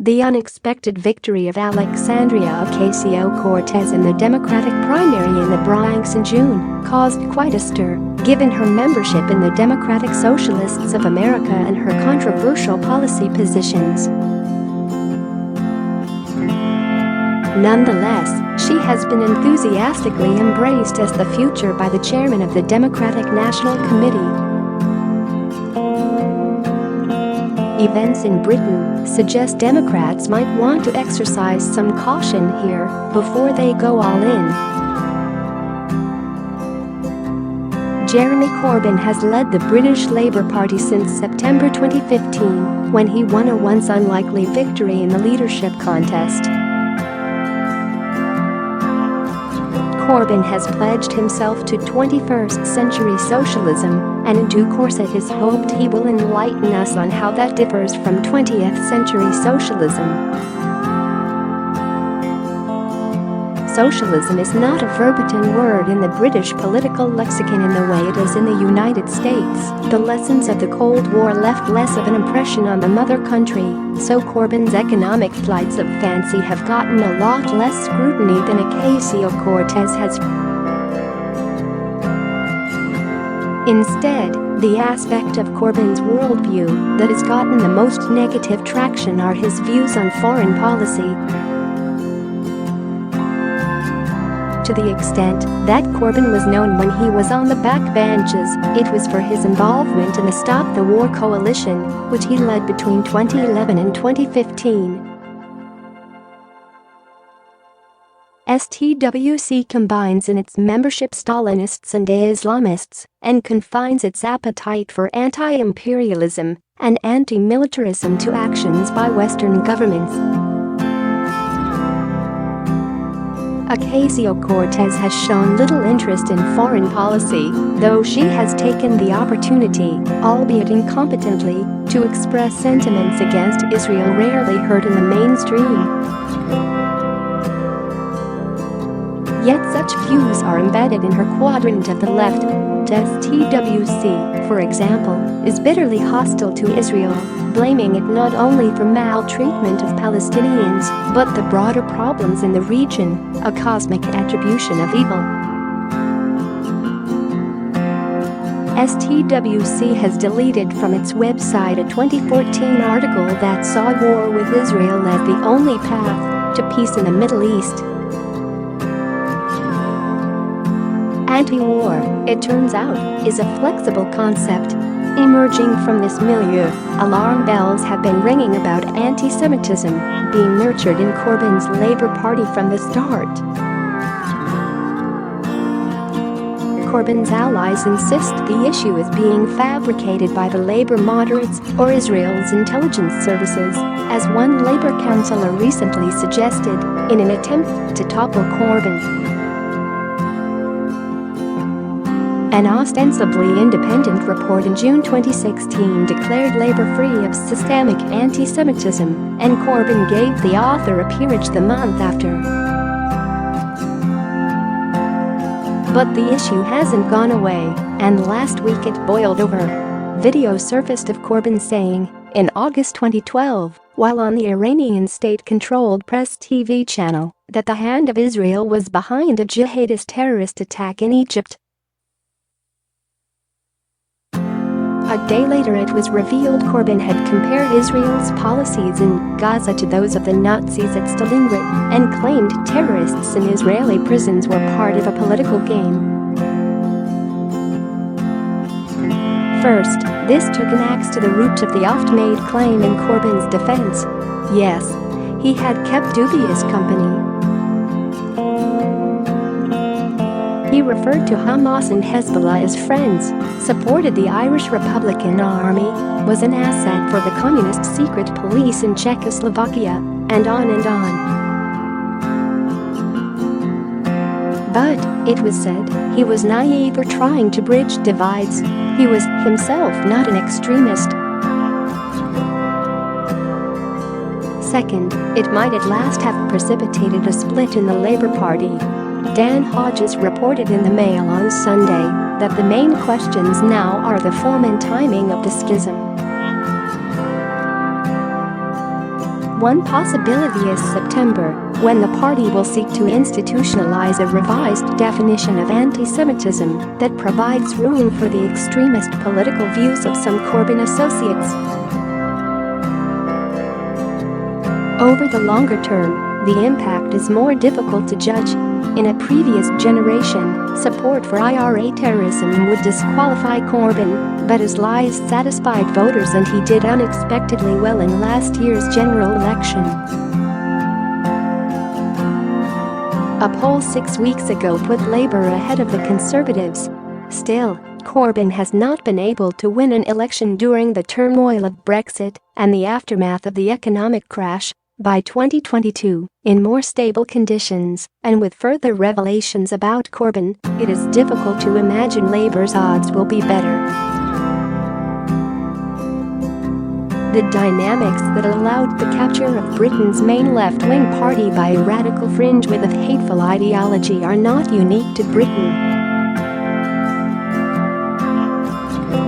The unexpected victory of Alexandria Ocasio-Cortez in the Democratic primary in the Bronx in June caused quite a stir, given her membership in the Democratic Socialists of America and her controversial policy positions. Nonetheless, she has been enthusiastically embraced as the future by the chairman of the Democratic National Committee. Events in Britain suggest Democrats might want to exercise some caution here before they go all in. Jeremy Corbyn has led the British Labour Party since September 2015, when he won a once unlikely victory in the leadership contest. Corbyn has pledged himself to 21st century socialism, and in due course it is hoped he will enlighten us on how that differs from 20th century socialism. Socialism is not a verboten word in the British political lexicon in the way it is in the United States. The lessons of the Cold War left less of an impression on the mother country, so Corbyn's economic flights of fancy have gotten a lot less scrutiny than Ocasio-Cortez has. Instead, the aspect of Corbyn's worldview that has gotten the most negative traction are his views on foreign policy. To the extent that Corbyn was known when he was on the backbenches, it was for his involvement in the Stop the War coalition, which he led between 2011 and 2015. STWC combines in its membership Stalinists and Islamists, and confines its appetite for anti-imperialism and anti-militarism to actions by Western governments. Ocasio-Cortez has shown little interest in foreign policy, though she has taken the opportunity, albeit incompetently, to express sentiments against Israel rarely heard in the mainstream. Yet such views are embedded in her quadrant of the left. STWC, for example, is bitterly hostile to Israel, blaming it not only for maltreatment of Palestinians, but the broader problems in the region, a cosmic attribution of evil. STWC has deleted from its website a 2014 article that saw war with Israel as the only path to peace in the Middle East. Anti-war, it turns out, is a flexible concept. Emerging from this milieu, alarm bells have been ringing about anti-Semitism being nurtured in Corbyn's Labour Party from the start. Corbyn's allies insist the issue is being fabricated by the Labour moderates or Israel's intelligence services, as one Labour councillor recently suggested, in an attempt to topple Corbyn. An ostensibly independent report in June 2016 declared Labour free of systemic anti-Semitism, and Corbyn gave the author a peerage the month after. But the issue hasn't gone away, and last week it boiled over. Video surfaced of Corbyn saying, in August 2012, while on the Iranian state-controlled Press TV channel, that the hand of Israel was behind a jihadist terrorist attack in Egypt. A day later it was revealed Corbyn had compared Israel's policies in Gaza to those of the Nazis at Stalingrad and claimed terrorists in Israeli prisons were part of a political game. First, this took an axe to the root of the oft-made claim in Corbyn's defense. Yes, he had kept dubious company. He referred to Hamas and Hezbollah as friends, supported the Irish Republican Army, was an asset for the communist secret police in Czechoslovakia, and on and on. But, it was said, he was naive or trying to bridge divides. He was himself not an extremist. Second, it might at last have precipitated a split in the Labour Party. Dan Hodges reported in the Mail on Sunday that the main questions now are the form and timing of the schism. One possibility is September, when the party will seek to institutionalize a revised definition of anti-Semitism that provides room for the extremist political views of some Corbyn associates. Over the longer term, the impact is more difficult to judge. In a previous generation, support for IRA terrorism would disqualify Corbyn, but his lies satisfied voters and he did unexpectedly well in last year's general election. A poll 6 weeks ago put Labour ahead of the Conservatives. Still, Corbyn has not been able to win an election during the turmoil of Brexit and the aftermath of the economic crash. By 2022, in more stable conditions, and with further revelations about Corbyn, it is difficult to imagine Labour's odds will be better. The dynamics that allowed the capture of Britain's main left-wing party by a radical fringe with a hateful ideology are not unique to Britain.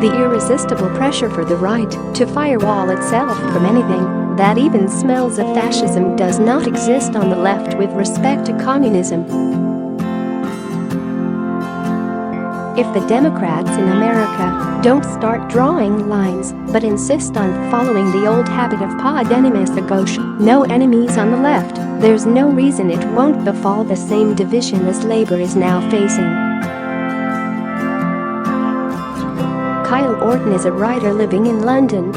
The irresistible pressure for the right to firewall itself from anything that even smells of fascism does not exist on the left with respect to communism. If the Democrats in America don't start drawing lines but insist on following the old habit of pas d'enemies à gauche, no enemies on the left, there's no reason it won't befall the same division as Labour is now facing. Kyle Orton is a writer living in London.